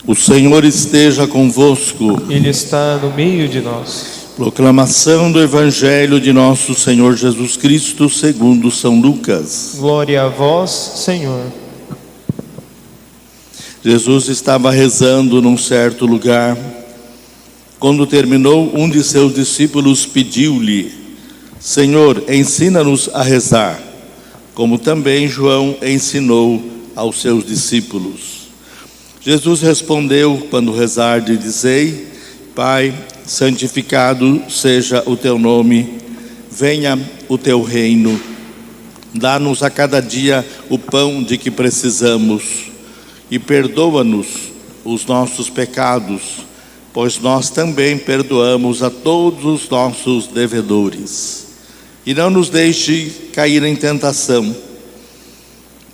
O Senhor esteja convosco. Ele está no meio de nós. Proclamação do Evangelho de nosso Senhor Jesus Cristo segundo São Lucas. Glória a vós, Senhor. Jesus estava rezando num certo lugar. Quando terminou, um de seus discípulos pediu-lhe: Senhor, ensina-nos a rezar, como também João ensinou aos seus discípulos. Jesus respondeu: quando rezardes, dizei: Pai, santificado seja o teu nome, venha o teu reino, dá-nos a cada dia o pão de que precisamos e perdoa-nos os nossos pecados, pois nós também perdoamos a todos os nossos devedores. E não nos deixe cair em tentação.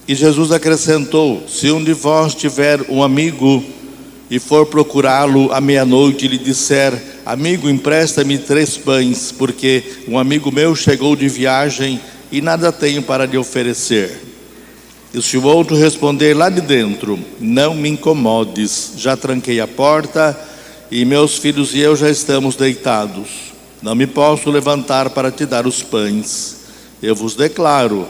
E Jesus acrescentou: se um de vós tiver um amigo e for procurá-lo à meia-noite e lhe disser: amigo, empresta-me 3 pães, porque um amigo meu chegou de viagem e nada tenho para lhe oferecer. E se o outro responder lá de dentro: não me incomodes, já tranquei a porta e meus filhos e eu já estamos deitados, não me posso levantar para te dar os pães, eu vos declaro,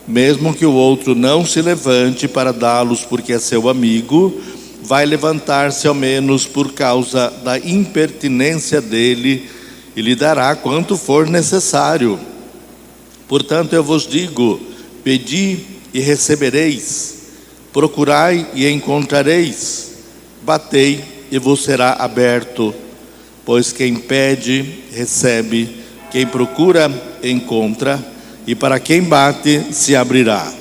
mesmo que o outro não se levante para dá-los porque é seu amigo, vai levantar-se ao menos por causa da impertinência dele e lhe dará quanto for necessário. Portanto, eu vos digo: pedi e recebereis, procurai e encontrareis, batei e vos será aberto. Pois quem pede, recebe, quem procura, encontra, e para quem bate, se abrirá.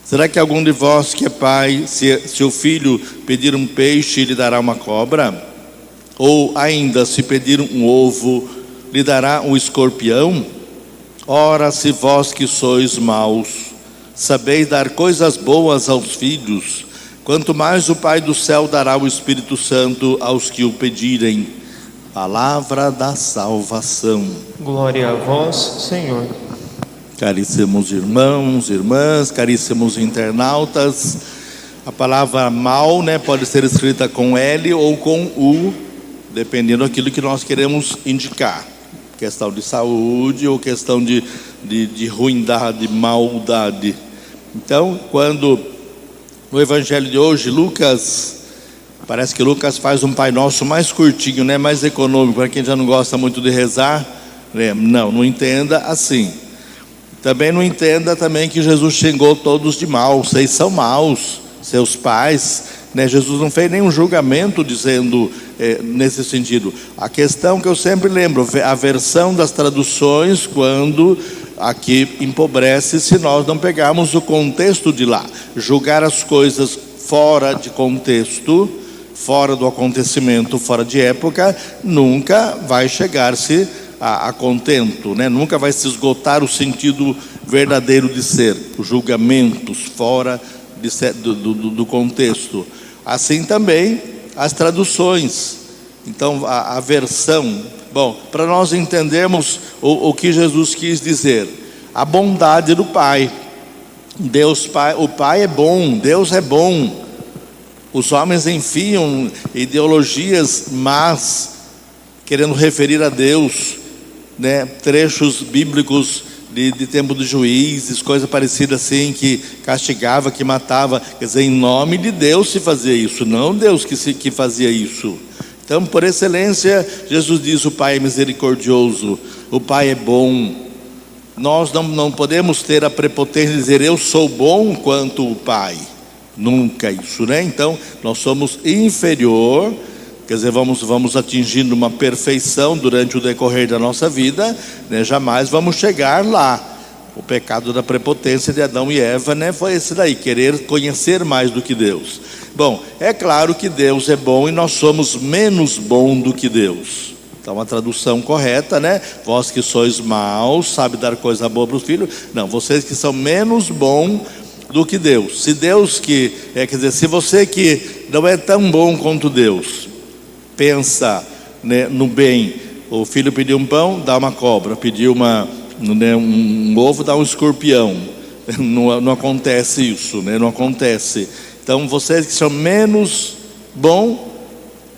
Será que algum de vós que é pai, se o filho pedir um peixe, lhe dará uma cobra? Ou ainda, se pedir um ovo, lhe dará um escorpião? Ora, se vós que sois maus, sabeis dar coisas boas aos filhos, quanto mais o Pai do céu dará o Espírito Santo aos que o pedirem. Palavra da salvação. Glória a vós, Senhor. Caríssimos irmãos, irmãs, caríssimos internautas, a palavra mal, pode ser escrita com L ou com U, dependendo daquilo que nós queremos indicar. Questão de saúde ou questão de ruindade, maldade. Então, quando no Evangelho de hoje, Lucas, parece que Lucas faz um Pai Nosso mais curtinho, mais econômico, para quem já não gosta muito de rezar, não entenda assim. Também não entenda também que Jesus xingou todos de mal. Vocês são maus, seus pais, Jesus não fez nenhum julgamento dizendo nesse sentido. A questão que eu sempre lembro, a versão das traduções, quando aqui empobrece se nós não pegarmos o contexto de lá. Julgar as coisas fora de contexto, fora do acontecimento, fora de época, nunca vai chegar-se a contento, nunca vai se esgotar o sentido verdadeiro de ser, os julgamentos fora do contexto. Assim também as traduções. Então a versão, para nós entendermos o que Jesus quis dizer, a bondade do Pai. Deus Pai, o Pai é bom, Deus é bom. Os homens enfiam ideologias más, querendo referir a Deus, trechos bíblicos de tempo dos juízes, coisa parecida assim, que castigava, que matava. Quer dizer, em nome de Deus se fazia isso, não Deus que fazia isso. Então, por excelência, Jesus diz: o Pai é misericordioso, o Pai é bom. Nós não podemos ter a prepotência de dizer: eu sou bom quanto o Pai. Nunca isso, Então, nós somos inferior. Quer dizer, vamos atingindo uma perfeição durante o decorrer da nossa vida, jamais vamos chegar lá. O pecado da prepotência de Adão e Eva, foi esse daí, querer conhecer mais do que Deus. Bom, é claro que Deus é bom e nós somos menos bom do que Deus. Então a tradução correta, vós que sois maus, sabe dar coisa boa para os filhos. Não, vocês que são menos bom do que Deus. Se Deus quer dizer, se você que não é tão bom quanto Deus, pensa no bem. O filho pediu um pão, dá uma cobra. Pediu um ovo, dá um escorpião. Não acontece isso, não acontece. Então vocês que são menos bom,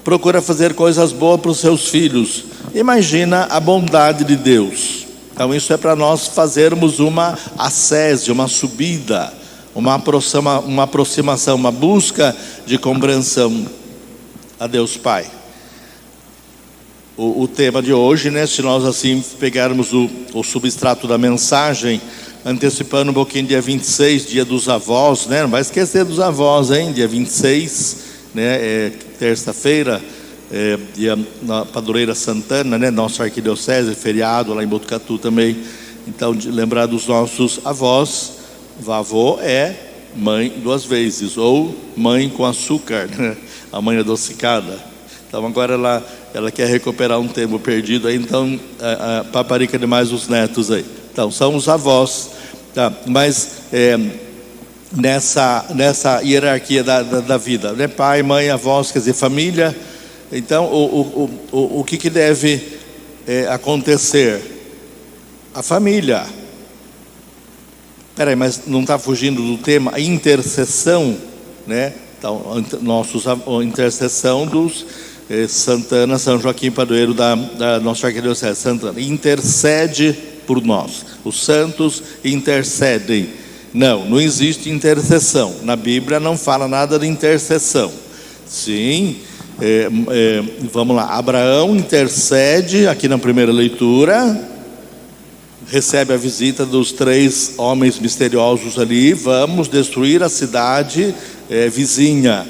procura fazer coisas boas para os seus filhos. Imagina a bondade de Deus. Então isso é para nós fazermos uma ascese, uma subida, uma aproximação, uma busca de compreensão a Deus Pai. O tema de hoje, né, se nós assim pegarmos o substrato da mensagem, antecipando um pouquinho, dia 26, dia dos avós, né? Não vai esquecer dos avós, hein? Dia 26, né? Terça-feira, dia na Padroeira Santana, né? Nossa arquidiocese, feriado lá em Botucatu também. Então, lembrar dos nossos avós. Vavô é mãe duas vezes, ou mãe com açúcar, né? A mãe adocicada. Então agora ela quer recuperar um tempo perdido aí, então paparica demais os netos aí. Então são os avós, tá? Mas nessa hierarquia da vida, né? Pai, mãe, avós, quer dizer, família. Então o que deve acontecer? A família. Peraí, mas não está fugindo do tema? A intercessão, né? Então, a intercessão dos Santana, São Joaquim Padroeiro da nossa arquidiocese Santana, intercede por nós. Os santos intercedem. Não existe intercessão. Na Bíblia não fala nada de intercessão. Sim, vamos lá. Abraão intercede aqui na primeira leitura, recebe a visita dos 3 homens misteriosos ali. Vamos destruir a cidade vizinha.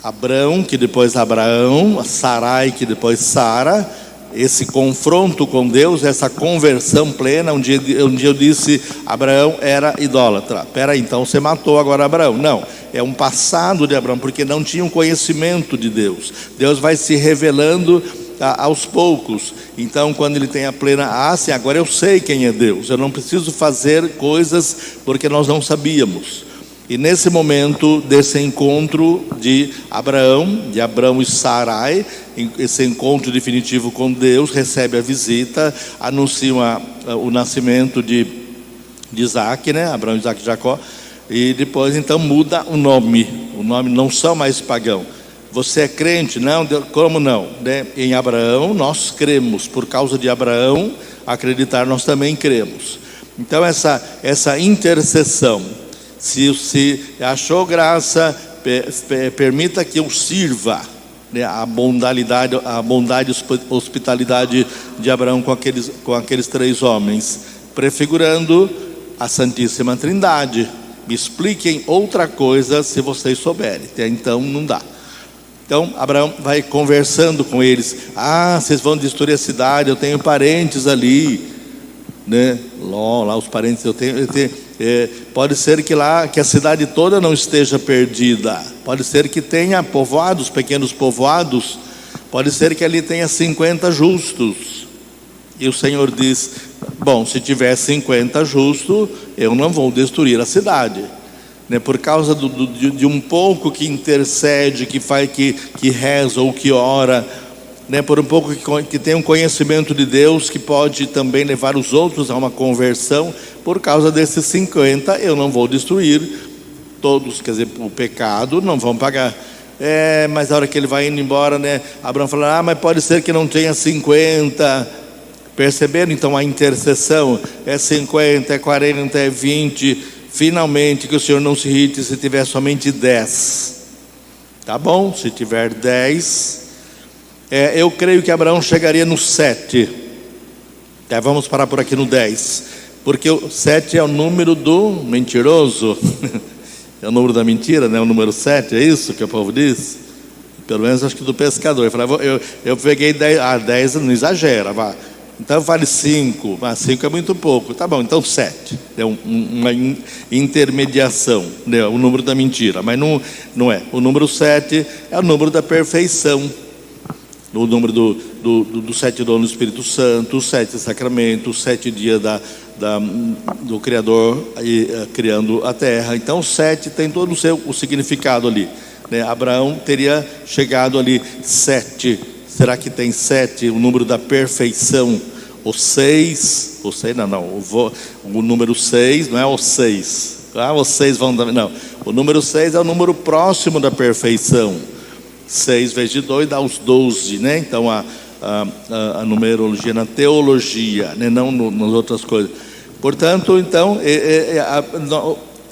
Abrão, que depois Abraão, Sarai, que depois Sara. Esse confronto com Deus, essa conversão plena. Um dia eu disse, Abraão era idólatra. Peraí, então você matou agora Abraão? Não, é um passado de Abraão, porque não tinha um conhecimento de Deus. Deus vai se revelando aos poucos. Então quando ele tem a plena, sim, agora eu sei quem é Deus, eu não preciso fazer coisas porque nós não sabíamos. E nesse momento desse encontro de Abraão e Sarai, esse encontro definitivo com Deus, recebe a visita, anuncia o nascimento de Isaac, né? Abraão, Isaac e Jacó. E depois então muda o nome não são mais pagão. Você é crente? Não, como não? Né? Em Abraão nós cremos, por causa de Abraão acreditar nós também cremos. Então essa intercessão, se achou graça, permita que eu sirva, né? A bondade, hospitalidade de Abraão com aqueles 3 homens, prefigurando a Santíssima Trindade. Me expliquem outra coisa se vocês souberem, até então não dá. Então Abraão vai conversando com eles. Vocês vão destruir a cidade, eu tenho parentes ali, né? Lá os parentes eu tenho, pode ser que a cidade toda não esteja perdida, pode ser que tenha povoados, pequenos povoados, pode ser que ali tenha 50 justos. E o Senhor diz, bom, se tiver 50 justos, eu não vou destruir a cidade, né? Por causa de um pouco que intercede, que faz, que reza ou que ora, né? Por um pouco que tem um conhecimento de Deus, que pode também levar os outros a uma conversão. Por causa desses 50, eu não vou destruir todos, quer dizer, o pecado não vão pagar. Mas na hora que ele vai indo embora, né? Abraão fala, mas pode ser que não tenha 50. Perceberam então a intercessão? É 50, é 40, é 20. Finalmente, que o Senhor não se irrite se tiver somente 10. Tá bom, se tiver 10. Eu creio que Abraão chegaria no 7. Vamos parar por aqui no 10. Porque o 7 é o número do mentiroso. É o número da mentira, né? O número 7, é isso que o povo diz? Pelo menos acho que do pescador. Eu peguei 10. 10 não exagera, vá. Então vale 5, mas 5 é muito pouco. Tá bom, então 7. É uma intermediação, né? O número da mentira, mas não é. O número 7 é o número da perfeição. O número do 7 donos do Espírito Santo, os 7 sacramentos, os 7 dias do Criador criando a terra. Então o 7 tem todo o significado ali, né? Abraão teria chegado ali 7. Será que tem 7, o número da perfeição? O 6, o número 6 não é o 6. Os 6 vão dar, não. O número 6 é o número próximo da perfeição. 6 vezes 2 dá os 12, né? Então a numerologia na teologia, né? Não nas outras coisas. Portanto, então,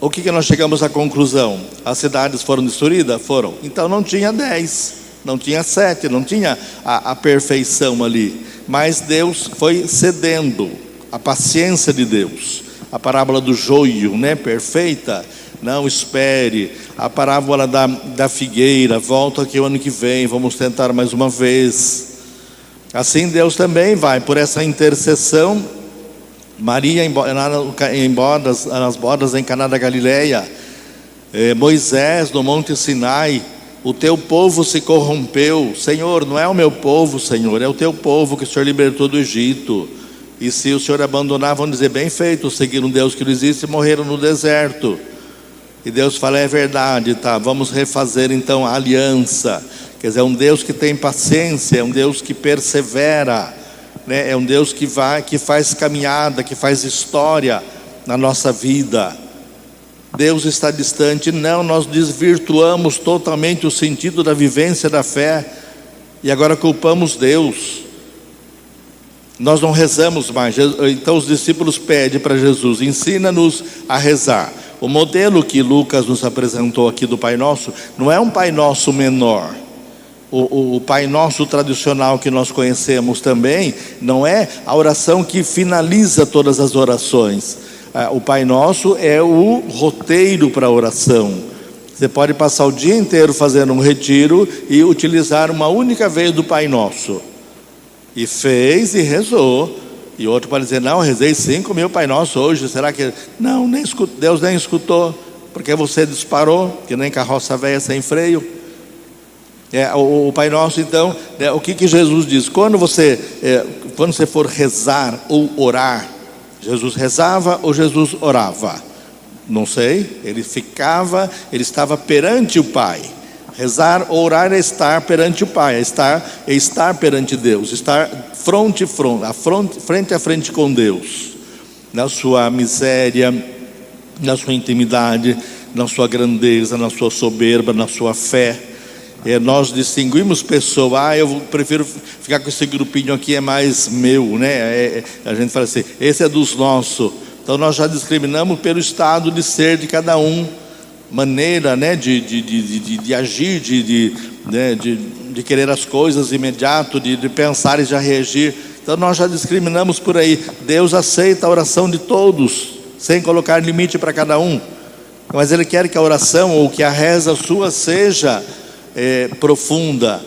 o que nós chegamos à conclusão? As cidades foram destruídas? Foram. Então não tinha 10, não tinha 7, não tinha a perfeição ali. Mas Deus foi cedendo, a paciência de Deus. A parábola do joio, né? Perfeita. Não espere. A parábola da figueira, volta aqui o ano que vem, vamos tentar mais uma vez. Assim Deus também vai, por essa intercessão. Maria nas bodas em Caná da Galileia, Moisés no Monte Sinai, o teu povo se corrompeu. Senhor, não é o meu povo, Senhor, é o teu povo que o Senhor libertou do Egito. E se o Senhor abandonar, vão dizer, bem feito, seguiram um Deus que não existe e morreram no deserto. E Deus fala, é verdade, tá, vamos refazer então a aliança. Quer dizer, é um Deus que tem paciência, é um Deus que persevera, né? É um Deus que faz caminhada, que faz história na nossa vida. Deus está distante? Não, nós desvirtuamos totalmente o sentido da vivência da fé e agora culpamos Deus. Nós não rezamos mais. Então os discípulos pedem para Jesus, ensina-nos a rezar. O modelo que Lucas nos apresentou aqui do Pai Nosso não é um Pai Nosso menor. O Pai Nosso tradicional que nós conhecemos também não é a oração que finaliza todas as orações. O Pai Nosso é o roteiro para a oração. Você pode passar o dia inteiro fazendo um retiro e utilizar uma única vez do Pai Nosso. E fez e rezou. E outro pode dizer, não, eu rezei 5.000 Pai Nosso hoje. Será que... Não, Deus nem escutou, porque você disparou, que nem carroça velha sem freio. O Pai Nosso, então, o que Jesus diz? Quando você for rezar ou orar, Jesus rezava ou Jesus orava? Não sei, ele estava perante o Pai. Rezar ou orar é estar perante o Pai, é estar perante Deus, estar frente a frente com Deus, na sua miséria, na sua intimidade, na sua grandeza, na sua soberba, na sua fé. Nós distinguimos pessoas, eu prefiro ficar com esse grupinho aqui, é mais meu, né? A gente fala assim, esse é dos nossos. Então nós já discriminamos pelo estado de ser de cada um, maneira, né, de agir, de querer as coisas imediato, de pensar e já reagir. Então nós já discriminamos por aí. Deus aceita a oração de todos, sem colocar limite para cada um. Mas Ele quer que a oração ou que a reza sua seja profunda.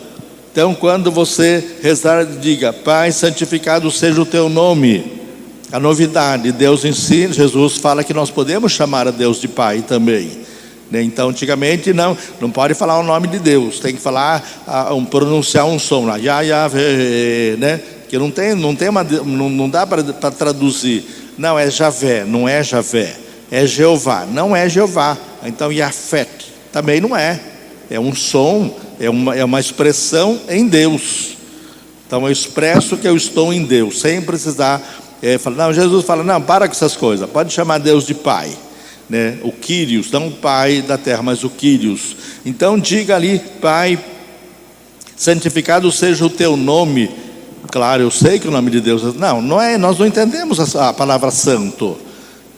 Então quando você rezar, diga, Pai, santificado seja o teu nome. A novidade, Deus ensina, Jesus fala que nós podemos chamar a Deus de Pai também, né? Então antigamente não pode falar o nome de Deus, tem que falar, pronunciar um som lá, né? Que não dá para traduzir. Não, é Javé, não é Javé, é Jeová, não é Jeová. Então Yafet também não é. É um som, é uma expressão em Deus. Então eu expresso que eu estou em Deus, sem precisar falar. Não, Jesus fala, não, para com essas coisas, pode chamar Deus de Pai, né? O Kyrios, não o Pai da terra, mas o Kyrios. Então diga ali, Pai, santificado seja o teu nome. Claro, eu sei que o nome de Deus não é, nós não entendemos a palavra santo.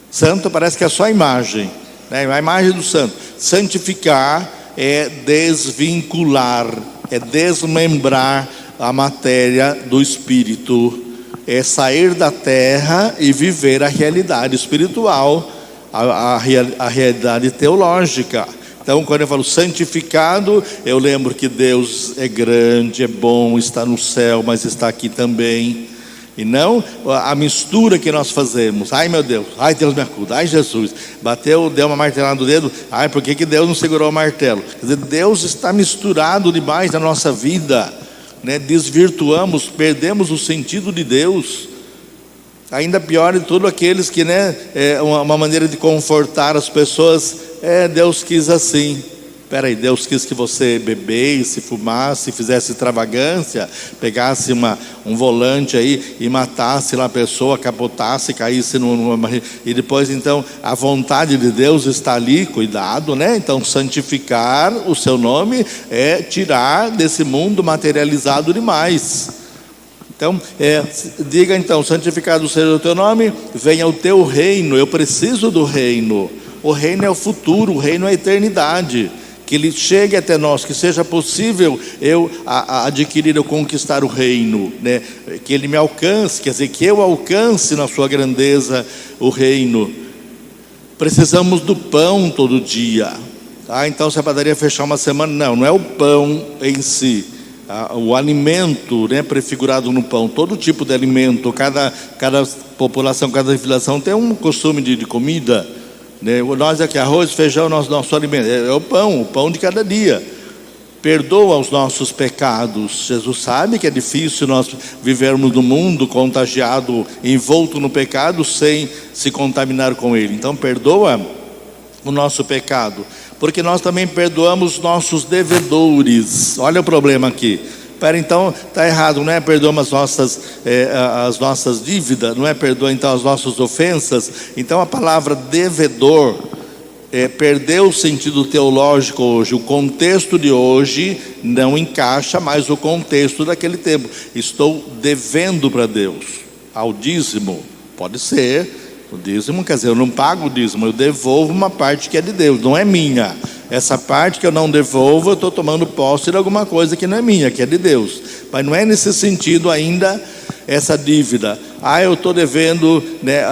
Santo parece que é só a imagem, né? A imagem do santo. Santificar é desvincular, é desmembrar a matéria do espírito, é sair da terra e viver a realidade espiritual, a realidade teológica. Então quando eu falo santificado, eu lembro que Deus é grande, é bom, está no céu, mas está aqui também. E não a mistura que nós fazemos. Ai meu Deus, ai Deus me acuda, ai Jesus, bateu, deu uma martelada no dedo, ai por que Deus não segurou o martelo? Quer dizer, Deus está misturado demais na nossa vida, né? Desvirtuamos, perdemos o sentido de Deus. Ainda pior de tudo, aqueles que, né, uma maneira de confortar as pessoas, Deus quis assim. Peraí, Deus quis que você bebesse, fumasse, fizesse extravagância, pegasse um volante aí e matasse lá a pessoa, capotasse, caísse e depois então a vontade de Deus está ali, cuidado, né? Então santificar o seu nome é tirar desse mundo materializado demais. Então, diga então, santificado seja o teu nome, venha o teu reino. Eu preciso do reino. O reino é o futuro, o reino é a eternidade. Que ele chegue até nós, que seja possível eu adquirir, eu conquistar o reino, né? Que ele me alcance, quer dizer, que eu alcance na sua grandeza o reino. Precisamos do pão todo dia. Então se a padaria fechar uma semana, não é o pão em si, o alimento, né, prefigurado no pão, todo tipo de alimento, cada população, cada civilização tem um costume de comida, né? Nós aqui, arroz, feijão, nosso alimento, é o pão de cada dia. Perdoa os nossos pecados. Jesus sabe que é difícil nós vivermos no mundo contagiado, envolto no pecado, sem se contaminar com ele. Então perdoa o nosso pecado, porque nós também perdoamos nossos devedores. Olha o problema aqui. Então está errado, não é perdoamos as nossas dívidas, não é perdoa então as nossas ofensas. Então a palavra devedor perdeu o sentido teológico hoje. O contexto de hoje não encaixa mais o contexto daquele tempo. Estou devendo para Deus. Ao dízimo, pode ser. O dízimo quer dizer, eu não pago o dízimo, eu devolvo uma parte que é de Deus, não é minha. Essa parte que eu não devolvo, eu estou tomando posse de alguma coisa que não é minha, que é de Deus. Mas não é nesse sentido ainda essa dívida. Eu estou devendo, né,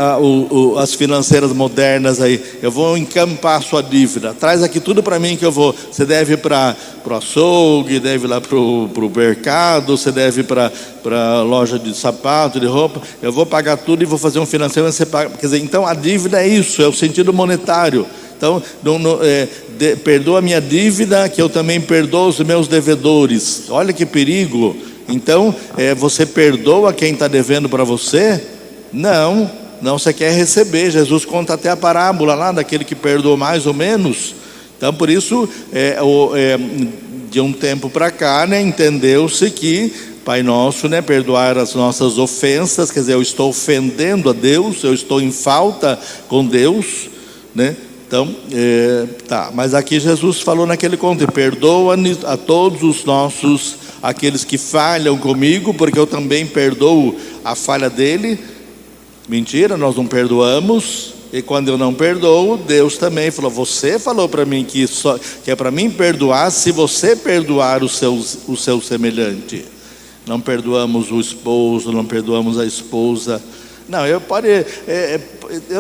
as financeiras modernas aí, eu vou encampar a sua dívida. Traz aqui tudo para mim que eu vou. Você deve para o açougue, deve lá para o mercado, você deve para a loja de sapato, de roupa. Eu vou pagar tudo e vou fazer um financeiro. Você paga. Quer dizer, então a dívida é isso, é o sentido monetário. Então, perdoa a minha dívida, que eu também perdoo os meus devedores. Olha que perigo. Então, você perdoa quem está devendo para você? Não, você quer receber. Jesus conta até a parábola lá daquele que perdoou mais ou menos. Então, por isso, de um tempo para cá, né, entendeu-se que Pai Nosso, né, perdoar as nossas ofensas, quer dizer, eu estou ofendendo a Deus, eu estou em falta com Deus, né? Então, mas aqui Jesus falou naquele conto: perdoa a todos os nossos, aqueles que falham comigo, porque eu também perdoo a falha dele. Mentira, nós não perdoamos. E quando eu não perdoo, Deus também falou: você falou para mim que é para mim perdoar se você perdoar o seu semelhante. Não perdoamos o esposo, não perdoamos a esposa. Não, eu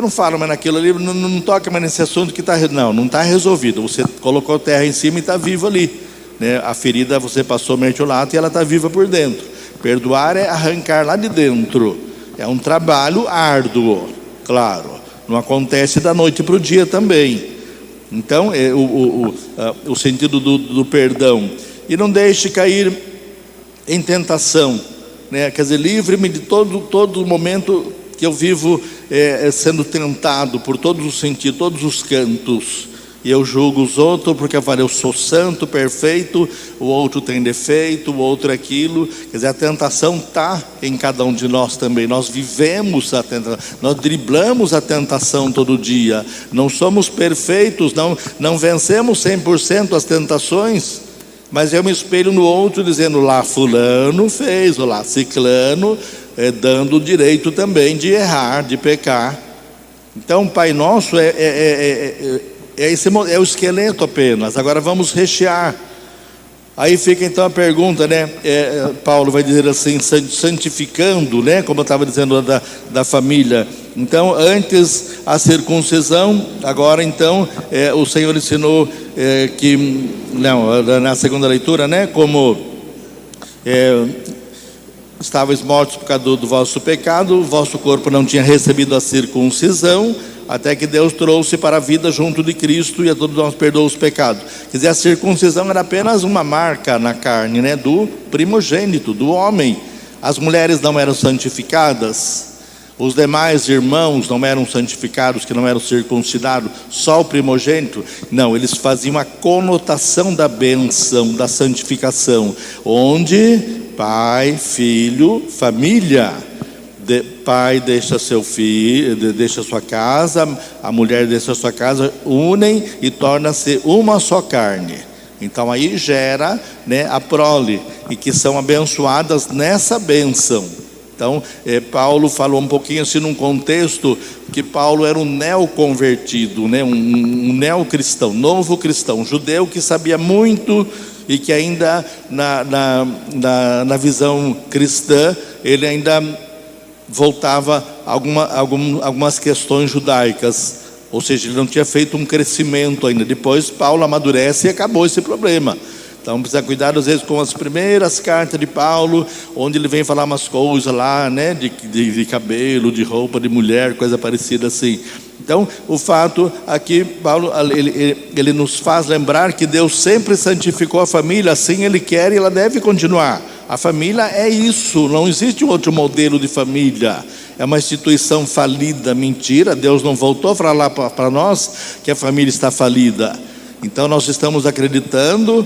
não falo mais naquilo ali, não toca mais nesse assunto que não está resolvido. Você colocou terra em cima e está vivo ali, né? A ferida você passou mertiolato e ela está viva por dentro. Perdoar é arrancar lá de dentro. É um trabalho árduo, claro. Não acontece da noite para o dia também. Então, o sentido do perdão. E não deixe cair em tentação, né? Quer dizer, livre-me de todo momento que eu vivo sendo tentado por todos os sentidos, todos os cantos. E eu julgo os outros porque eu sou santo, perfeito, o outro tem defeito, o outro é aquilo. Quer dizer, a tentação está em cada um de nós também. Nós vivemos a tentação, nós driblamos a tentação todo dia. Não somos perfeitos, não vencemos 100% as tentações. Mas eu me espelho no outro dizendo: lá fulano fez, ou lá ciclano, dando o direito também de errar, de pecar. Então o Pai Nosso é o esqueleto apenas. Agora vamos rechear. Aí fica então a pergunta, né? Paulo vai dizer assim, santificando, né? Como eu estava dizendo da família. Então, antes a circuncisão, agora então o Senhor ensinou que, não, na segunda leitura, né? Como estáveis mortos por causa do vosso pecado, o vosso corpo não tinha recebido a circuncisão, até que Deus trouxe para a vida junto de Cristo e a todos nós perdoou os pecados. Quer dizer, a circuncisão era apenas uma marca na carne, né? Do primogênito, do homem. As mulheres não eram santificadas. Os demais irmãos não eram santificados, que não eram circuncidados, só o primogênito? Não, eles faziam a conotação da bênção, da santificação, onde pai, filho, família. Pai deixa seu filho, deixa sua casa, a mulher deixa sua casa, unem e torna-se uma só carne. Então aí gera, né, a prole, e que são abençoadas nessa bênção. Então, Paulo falou um pouquinho assim num contexto que Paulo era um neoconvertido, né? um neocristão, novo cristão, judeu que sabia muito e que ainda na visão cristã, ele ainda voltava a algumas questões judaicas, ou seja, ele não tinha feito um crescimento ainda. Depois Paulo amadurece e acabou esse problema. Então precisa cuidar às vezes com as primeiras cartas de Paulo, onde ele vem falar umas coisas lá, né, de cabelo, de roupa de mulher, coisa parecida assim. Então o fato aqui, Paulo, ele nos faz lembrar que Deus sempre santificou a família, assim Ele quer e ela deve continuar. A família é isso, não existe um outro modelo de família. É uma instituição falida, mentira. Deus não voltou a falar para nós que a família está falida. Então nós estamos acreditando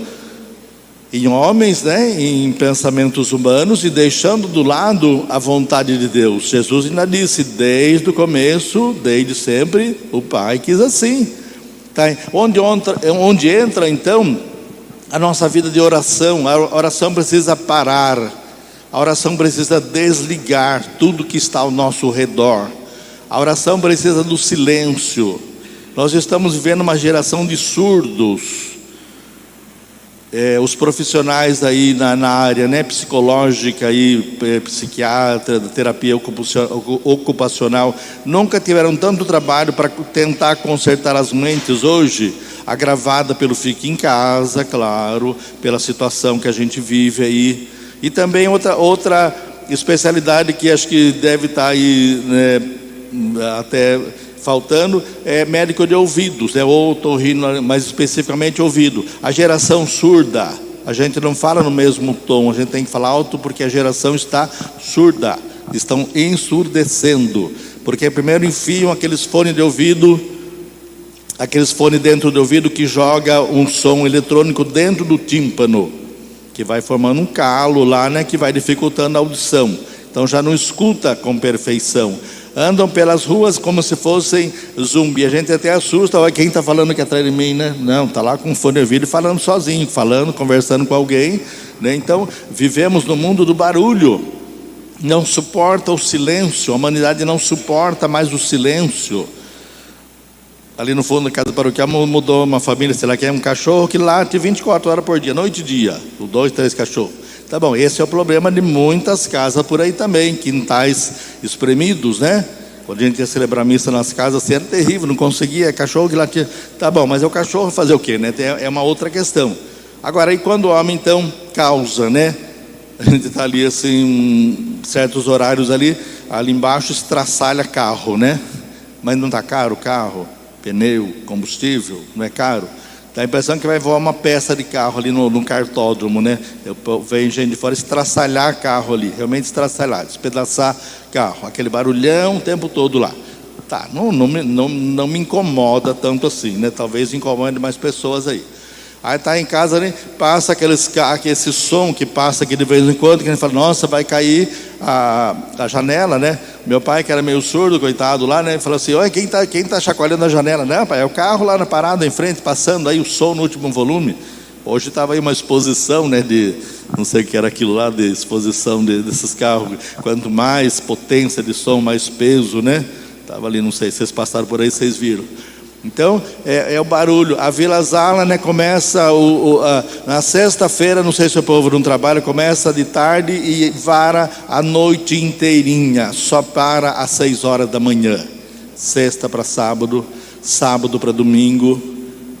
em homens, né, em pensamentos humanos, e deixando do lado a vontade de Deus. Jesus ainda disse, desde o começo, desde sempre, o Pai quis assim. Tá? Onde entra então a nossa vida de oração. A oração precisa parar, a oração precisa desligar tudo que está ao nosso redor. A oração precisa do silêncio. Nós estamos vivendo uma geração de surdos. Os profissionais aí na área, né, psicológica, aí, psiquiatra, terapia ocupacional, nunca tiveram tanto trabalho para tentar consertar as mentes hoje, agravada pelo fique em casa, claro, pela situação que a gente vive aí. E também outra especialidade que acho que deve estar aí, né, até faltando, é médico de ouvidos, né, ou otorrino, mais especificamente ouvido. A geração surda, a gente não fala no mesmo tom, a gente tem que falar alto porque a geração está surda, estão ensurdecendo, porque primeiro enfiam aqueles fones de ouvido, aqueles fones dentro do ouvido que joga um som eletrônico dentro do tímpano, que vai formando um calo lá, né, que vai dificultando a audição. Então já não escuta com perfeição. Andam pelas ruas como se fossem zumbi. A gente até assusta, olha quem está falando aqui atrás de mim, né? Não, está lá com um fone de ouvido falando sozinho, conversando com alguém, né? Então vivemos no mundo do barulho. Não suporta o silêncio, a humanidade não suporta mais o silêncio. Ali no fundo da casa paroquial mudou uma família, sei lá, que é um cachorro que late 24 horas por dia, noite e dia, 2, 3 cachorros. Tá bom, esse é o problema de muitas casas por aí também, quintais espremidos, né? Quando a gente ia celebrar missa nas casas, assim, era terrível, não conseguia, cachorro que latia. Tá bom, mas é o cachorro fazer o quê, né? É uma outra questão. Agora, aí quando o homem então causa, né? A gente está ali assim, certos horários ali embaixo estraçalha carro, né? Mas não está caro o carro? Pneu, combustível, não é caro? Dá a impressão que vai voar uma peça de carro ali no cartódromo, né? Vem gente de fora estraçalhar carro ali, realmente estraçalhar, despedaçar carro, aquele barulhão o tempo todo lá. Tá, não me incomoda tanto assim, né? Talvez incomode mais pessoas aí. Aí tá em casa, né? Passa esse som que passa aqui de vez em quando, que a gente fala, nossa, vai cair a janela, né? Meu pai, que era meio surdo, coitado lá, né? Falou assim, olha, quem tá chacoalhando a janela? Não, pai, é o carro lá na parada em frente, passando aí o som no último volume. Hoje estava aí uma exposição, né? Não sei o que era aquilo lá, de exposição desses carros. Quanto mais potência de som, mais peso, né? Estava ali, não sei, vocês passaram por aí, vocês viram. Então, é o barulho. A Vila Zala, né, começa na sexta-feira, não sei se o povo não trabalha, começa de tarde e vara a noite inteirinha, só para às 6 horas da manhã. Sexta para sábado, sábado para domingo,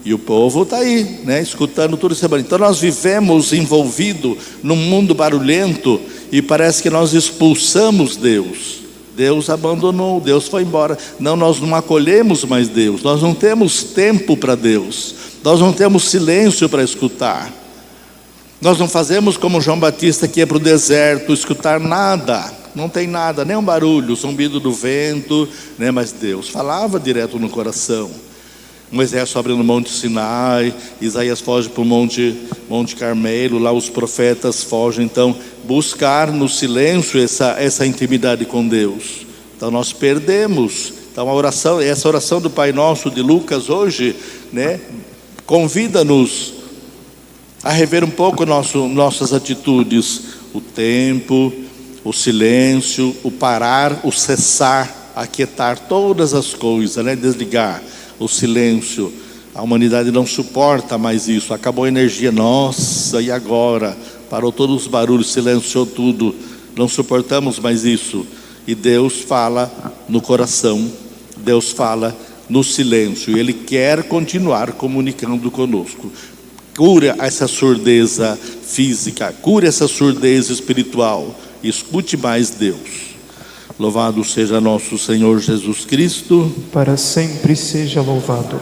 e o povo está aí, né, escutando tudo isso. Então nós vivemos envolvidos num mundo barulhento e parece que nós expulsamos Deus. Deus abandonou, Deus foi embora. Não, nós não acolhemos mais Deus, nós não temos tempo para Deus, nós não temos silêncio para escutar. Nós não fazemos como João Batista, que ia para o deserto escutar nada, não tem nada, nem um barulho, zumbido do vento, né? Mas Deus falava direto no coração. Moisés sobe no Monte Sinai, Isaías foge para o Monte Carmelo, lá os profetas fogem. Então, buscar no silêncio essa intimidade com Deus. Então nós perdemos. Então essa oração do Pai Nosso de Lucas hoje, né, convida-nos a rever um pouco nossas atitudes, o tempo, o silêncio, o parar, o cessar, aquietar todas as coisas, né, desligar. O silêncio, a humanidade não suporta mais isso, acabou a energia, nossa, e agora? Parou todos os barulhos, silenciou tudo, não suportamos mais isso. E Deus fala no coração, Deus fala no silêncio, e Ele quer continuar comunicando conosco. Cura essa surdeza física, cura essa surdeza espiritual, escute mais Deus. Louvado seja nosso Senhor Jesus Cristo. Para sempre seja louvado.